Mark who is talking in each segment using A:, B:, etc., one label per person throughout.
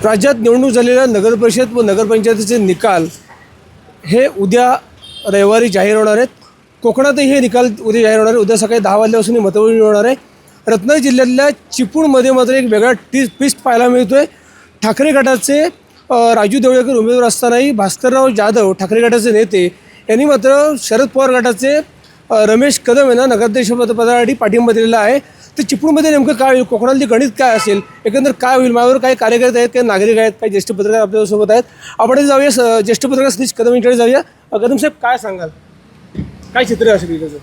A: राज्यात निवडणूक झालेल्या नगरपरिषद व नगरपंचायतीचे निकाल हे उद्या रविवारी जाहीर होणार आहेत. कोकणातही हे निकाल उद्या जाहीर होणार आहे. उद्या सकाळी 10 वाजल्यापासून मतमोजणी होणार आहे. रत्नागिरी जिल्ह्यातल्या चिपळूणमध्ये मात्र एक वेगळा ट्विस्ट पाहायला मिळतो आहे. ठाकरे गटाचे राजू देवळेकर उमेदवार असतानाही भास्करराव जाधव ठाकरे गटाचे नेते यांनी मात्र शरद पवार गटाचे रमेश कदम यांना नगराध्यक्षपदासाठी पाठिंबा दिलेला आहे. तर चिपळूणमध्ये नेमकं काय होईल, कोकणातली गणित काय असेल, एकंदर काय होईल, माझ्यावर काही कार्यकर्ते आहेत, काही नागरिक आहेत, काही ज्येष्ठ पत्रकार आपल्यासोबत आहेत. आपण जाऊया ज्येष्ठ पत्रकार सतीश कदम यांच्याकडे जाऊया. कदम साहेब, काय सांगाल, काय चित्र असेल त्याचं?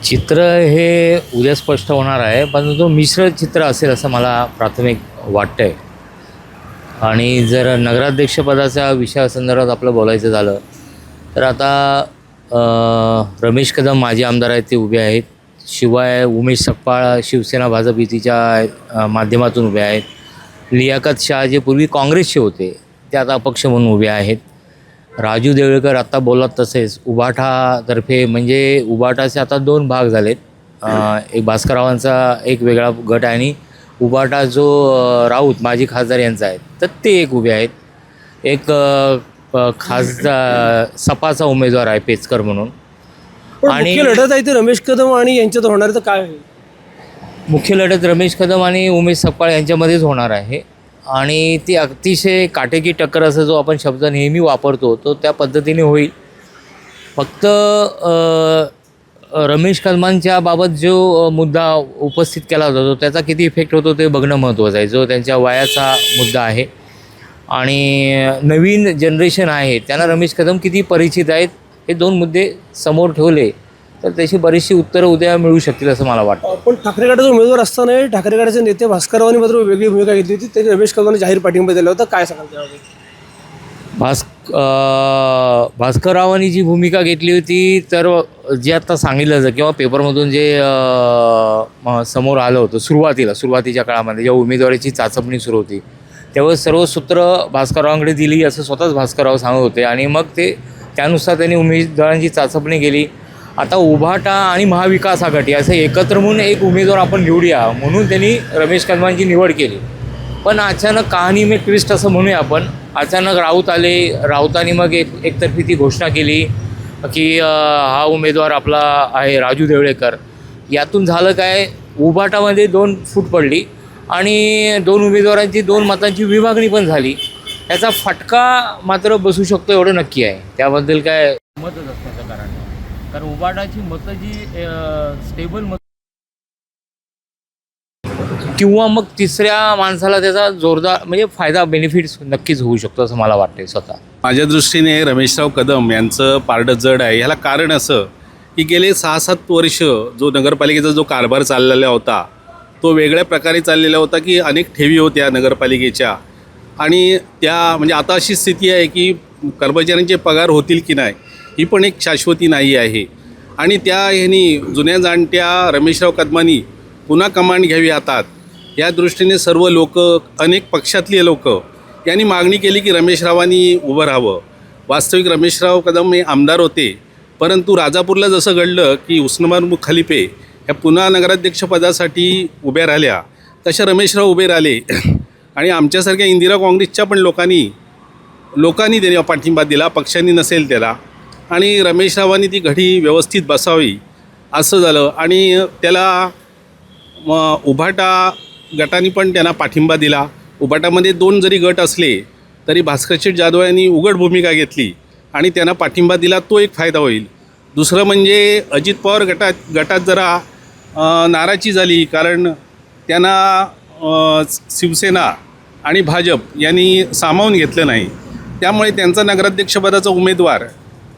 B: चित्र हे उद्या स्पष्ट होणार आहे, पण तो मिश्र चित्र असेल असं मला प्राथमिक वाटतंय. आणि जर नगराध्यक्षपदाच्या विषयासंदर्भात आपलं बोलायचं झालं तर आता रमेश कदम माजी आमदार आहेत, ते उभे आहेत. शिवाय उमेश सकपाळ शिवसेना भाजप युतीच्या माध्यमातून उभे आहेत. लियाकत शाह जे पूर्वी काँग्रेसचे होते ते आता अपक्ष म्हणून उभे आहेत. राजू देवळेकर आत्ता बोलत तसेच उभाठातर्फे, म्हणजे उभाटाचे आता 2 भाग झालेत. एक भास्कररावांचा एक वेगळा गट आहे आणि उभाटा जो राऊत माजी खासदार यांचा आहे तर ते एक उभे आहेत. एक खासदार सपाचा उमेदवार आहे पेचकर म्हणून.
A: आणि लढत आहे ते रमेश कदम आणि यांच्यात होणार, तर काय होईल?
B: मुख्य लढत रमेश कदम आणि उमेश सकपाळ यांच्यामध्येच होणार आहे. आणि ती अतिशय काटेकी टक्कर असा जो आपण शब्द नेहमी वापरतो तो त्या पद्धतीने होईल. फक्त रमेश कदमांच्या बाबत जो मुद्दा उपस्थित केला जातो त्याचा किती इफेक्ट होतो ते बघणं महत्त्वाचं आहे. जो त्यांच्या वयाचा मुद्दा आहे आणि नवीन जनरेशन आहे त्यांना रमेश कदम किती परिचित आहेत, हे 2 मुद्दे समोर ठेवले तर त्याची बरीचशी उत्तरं उद्या मिळू शकतील असं मला वाटतं.
A: पण ठाकरे गटाचा उमेदवार असताना ठाकरे गटाचे नेते भास्कररावांनी मात्र वेगळी भूमिका घेतली होती. त्यांनी रमेश कदमांना जाहीर पाठिंबा दिला होता. काय सांगाल त्यामध्ये?
B: भास्कररावांनी जी भूमिका घेतली होती तर जे आत्ता सांगितलं जातं किंवा पेपरमधून जे समोर आलं होतं सुरुवातीच्या काळामध्ये जेव्हा उमेदवारीची चाचपणी सुरू होती तेव्हा सर्व सूत्र भास्कररावांकडे दिली असं स्वतःच भास्करराव सांगत होते. आणि मग त्यानुसार त्यांनी उमेदवारांची चाचपणी केली. आता उभाटा आणि महाविकास आघाडी असं एकत्र म्हणून एक उमेदवार आपण निवडूया म्हणून त्यांनी रमेश कदमांची निवड केली. पण अचानक कहाणी में ट्विस्ट असं म्हणूया आपण, अचानक राऊत आले. राऊतांनी मग एकतर्फी ती घोषणा केली की हा उमेदवार आपला आहे राजू देवळेकर. यातून झालं काय, उभाटामध्ये 2 फूट पडली आणि 2 उमेदवारांची 2 मतांची विभागणी पण झाली. याचा फटका मात्र बसू शकतो एवढं नक्की आहे. त्याबद्दल काय मतच असण्याचं कारण नाही, कारण उभाटाची मतं जी स्टेबल मत किंवा मग तिसऱ्या माणसाला त्याचा जोरदार म्हणजे फायदा बेनिफिट्स नक्कीच होऊ शकतो असं मला वाटते स्वतः.
C: माझ्या दृष्टीने रमेशराव कदम यांचं पारडं जड आहे. ह्याला कारण असं की गेले 6-7 वर्ष जो नगरपालिकेचा जो कारभार चाललेला होता तो वेगळ्या प्रकारे चाललेला होता की अनेक ठेवी होत्या नगरपालिकेच्या आणि त्या म्हणजे आता अशी स्थिती आहे की कर्मचाऱ्यांचे पगार होतील की नाही ही पण एक शाश्वती नाही आहे. आणि त्या ह्यांनी जुन्या जाणत्या रमेशराव कदमांनी पुन्हा कमांड घ्यावी हातात या दृष्टीने सर्व लोक, अनेक पक्षातली लोक यांनी मागणी केली की रमेशरावांनी उभं राहावं. वास्तविक रमेशराव कदम हे आमदार होते, परंतु राजापूरला जसं घडलं की उस्मानाबाद खलिफे ह्या पुन्हा नगराध्यक्षपदासाठी उभ्या राहिल्या तशा रमेशराव उभे राहिले. आणि आमच्यासारख्या इंदिरा काँग्रेसच्या पण लोकांनी त्यांनी पाठिंबा दिला, पक्षांनी नसेल त्याला. आणि रमेशरावांनी ती घडी व्यवस्थित बसावी असं झालं आणि त्याला उभाटा गटाने पण त्यांना पाठिंबा दिला. उभाटामध्ये 2 जरी गट असले तरी भास्करशेठ जाधव यांनी उघड भूमिका घेतली आणि त्यांना पाठिंबा दिला, तो एक फायदा होईल. दुसरं म्हणजे अजित पवार गटात जरा नाराजी झाली, कारण त्यांना शिवसेना आणि भाजप यांनी सामावून घेतलं नाही. त्यामुळे त्यांचा नगराध्यक्षपदाचा उमेदवार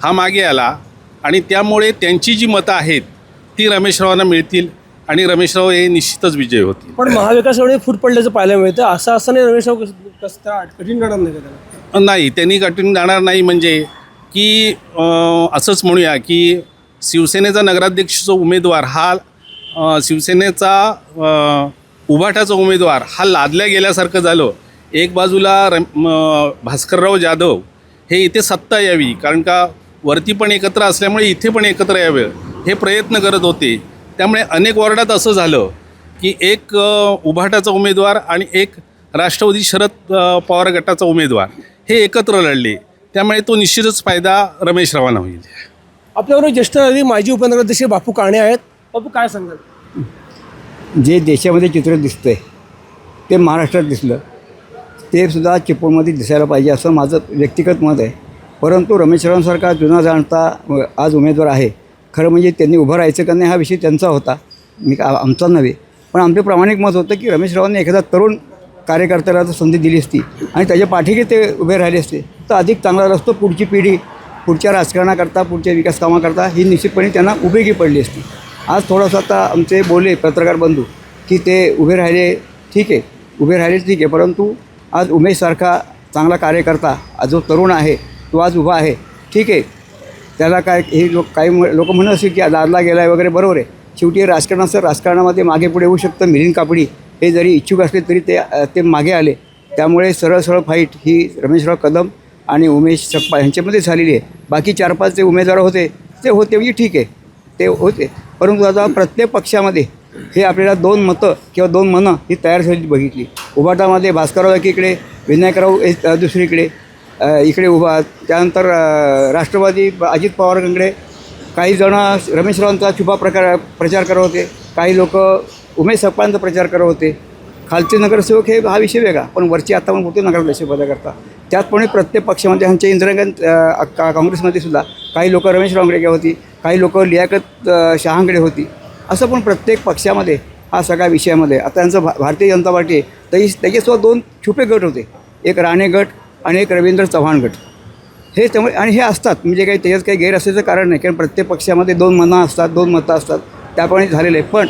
C: हा मागे आला आणि त्यामुळे त्यांची जी मतं आहेत ती रमेशरावांना मिळतील आणि रमेशराव हे निश्चितच विजय होतील.
A: पण महाविकासामुळे फूट पडल्याचं पाहायला मिळतं. असं असताना रमेशराव कसं कठीण जाणार नाही का?
C: नाही, त्यांनी कठीण जाणार नाही. म्हणजे की असंच म्हणूया की शिवसेनेचा नगराध्यक्षाचा उमेदवार हा शिवसेनेचा उभाटाचा उमेदवार हा लादल्या गेल्यासारखं झालं. एक बाजूला भास्करराव जाधव हे इथे सत्ता यावी, कारण का वरती पण एकत्र असल्यामुळे इथे पण एकत्र यावे हे प्रयत्न करत होते. त्यामुळे अनेक वॉर्डात असं झालं की एक उभाटाचा उमेदवार आणि एक राष्ट्रवादी शरद पवार गटाचा उमेदवार हे एकत्र लढले, त्यामुळे तो निश्चितच फायदा रमेश रावांना होईल.
A: आपल्याबरोबर ज्येष्ठ नागरिक माजी उपनगराध्यक्ष बापू काणे आहेत. बापू काय सांगाल?
D: जे देशामध्ये चित्र दिसतं आहे ते महाराष्ट्रात दिसलं ते सुद्धा चिपळूणमध्ये दिसायला पाहिजे असं माझं व्यक्तिगत मत आहे. परंतु रमेश रावांसारखा जुना जाणता आज उमेदवार आहे. खरं म्हणजे त्यांनी उभं राहायचं का नाही हा विषय त्यांचा होता, आमचा नव्हे. पण आमचं प्रामाणिक मत होतं की रमेश रावांनी एखादा तरुण कार्यकर्त्याला जर संधी दिली असती आणि त्याच्या पाठीशी ते उभे राहिले असते तर अधिक चांगला असतो. पुढची पिढी पुढच्या राजकारणाकरता पुढच्या विकास कामाकरता ही निश्चितपणे त्यांना उपयोगी पडली असती. आज थोडंसं आता आमचे बोलले पत्रकार बंधू की ते उभे राहिले ठीक आहे, उभे राहिले ठीक आहे, परंतु आज उमेशसारखा चांगला कार्यकर्ता जो तरुण आहे तो आज उभा आहे ठीक आहे. त्याला काय हे काही लोक म्हणत असतील की दादला गेला आहे वगैरे, बरोबर आहे. शेवटी राजकारणामध्ये मागे पुढे होऊ शकतं. मिलिंद कापडी हे जरी इच्छुक असले तरी ते मागे आले. त्यामुळे सरळ फाईट ही रमेशराव कदम आणि उमेश सकपाळ यांच्यामध्ये झालेली आहे. बाकी 4-5 जे उमेदवार होते ते म्हणजे ठीक आहे, ते होते. परंतु आता प्रत्येक पक्षामध्ये हे आपल्याला 2 मतं किंवा 2 मनं ही तयार झालेली बघितली. उभाटामध्ये भास्करराव एकीकडे, विनायकराव दुसरीकडे इकडे उभा. त्यानंतर राष्ट्रवादी अजित पवारांकडे काही जणं रमेशरावांचा छुपा प्रचार करत होते, काही लोक उमेश सकपाळांचा प्रचार करत होते. खालचे नगरसेवक हे हा विषय वेगळा, पण वरची आता पण बोलतो नगराध्यक्ष पदाकरता. त्याचप्रमाणे प्रत्येक पक्षामध्ये ह्यांच्या इंदिरा काँग्रेसमध्ये सुद्धा काही लोक रमेशरावांकडे होती, काही लोक लियाकत शहांकडे होती. असं पण प्रत्येक पक्षामध्ये हा सगळ्या विषयामध्ये आता यांचं भारतीय जनता पार्टी आहे तरी त्याच्यासोबत 2 छुपे गट होते, एक राणे गट आणि एक रवींद्र चव्हाण गट. हे त्यामुळे आणि हे असतात म्हणजे काही त्याच्यात काही गैर असल्याचं कारण नाही, कारण प्रत्येक पक्षामध्ये 2 मनं असतात, 2 मतं असतात, त्याप्रमाणे झालेलं आहे. पण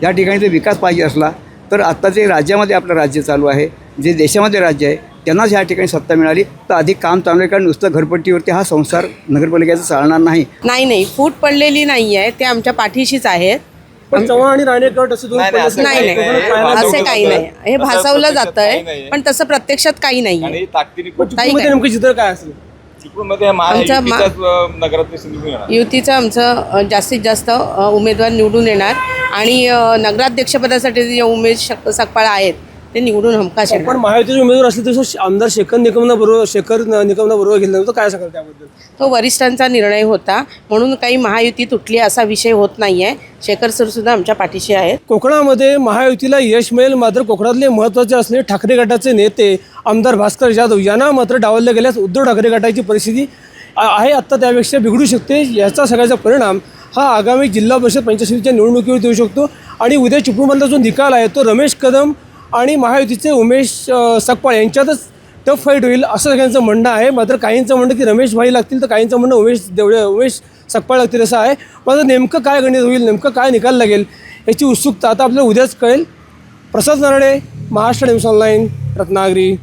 D: या ठिकाणी जर विकास पाहिजे असला तर आत्ता जे राज्यामध्ये आपलं राज्य चालू आहे, जे देशामध्ये राज्य आहे त्यांनाच ह्या ठिकाणी सत्ता मिळाली तर अधिक काम चांगलं आहे. कारण नुसतं घरपट्टीवरती हा संसार नगरपालिकेचा चालणार नाही.
E: नाही फूट पडलेली नाही आहे, ते आमच्या पाठीशीच आहेत.
A: पण चव्हाण आणि राणे गट असं
E: नाही असे काही नाही, हे भासवलं जातं आहे पण तसं प्रत्यक्षात काही नाही आहे.
A: नेमकं चित्र काय असेल?
E: युतीचं आमचं जास्तीत जास्त उमेदवार निवडून येणार आणि नगराध्यक्षपदासाठी जे उमेश सकपाळ आहेत ते निवडून हमखास येणार.
A: पण महायुतीचे उमेदवार असले तसं आमदार शेखर निकमना बरोबर गेलं नव्हतं, काय सांगाल त्याबद्दल?
E: तो वरिष्ठांचा निर्णय होता म्हणून काही महायुती तुटली असा विषय होत नाही आहे. शेखर सर सुद्धा आमच्या पाठीशी आहेत.
A: कोकणामध्ये महायुतीला यश मिळेल, मात्र कोकणातले महत्त्वाचे असलेले ठाकरे गटाचे नेते आमदार भास्कर जाधव यांना मात्र डावलले गेल्यास उद्धव ठाकरे गटाची परिस्थिती आहे आत्ता त्यापेक्षा बिघडू शकते. याचा सगळ्याचा परिणाम हा आगामी जिल्हा परिषद पंचायत समितीच्या निवडणुकीवर येऊ शकतो. आणि उद्या चिपळूणमधला जो निकाल आहे तो रमेश कदम आणि महायुतीचे उमेश सकपाळ यांच्यातच टफ फाईट होईल असं सगळ्यांचं म्हणणं आहे. मात्र काहींचं म्हणणं की रमेश भाई लागतील तर काहींचं म्हणणं उमेश सकपाळ लागतील असं आहे. मात्र नेमकं काय गणित होईल, नेमकं काय निकाल लागेल याची उत्सुकता आता आपल्याला उद्याच कळेल. प्रसाद नारळे, महाराष्ट्र न्यूज ऑनलाईन, रत्नागिरी.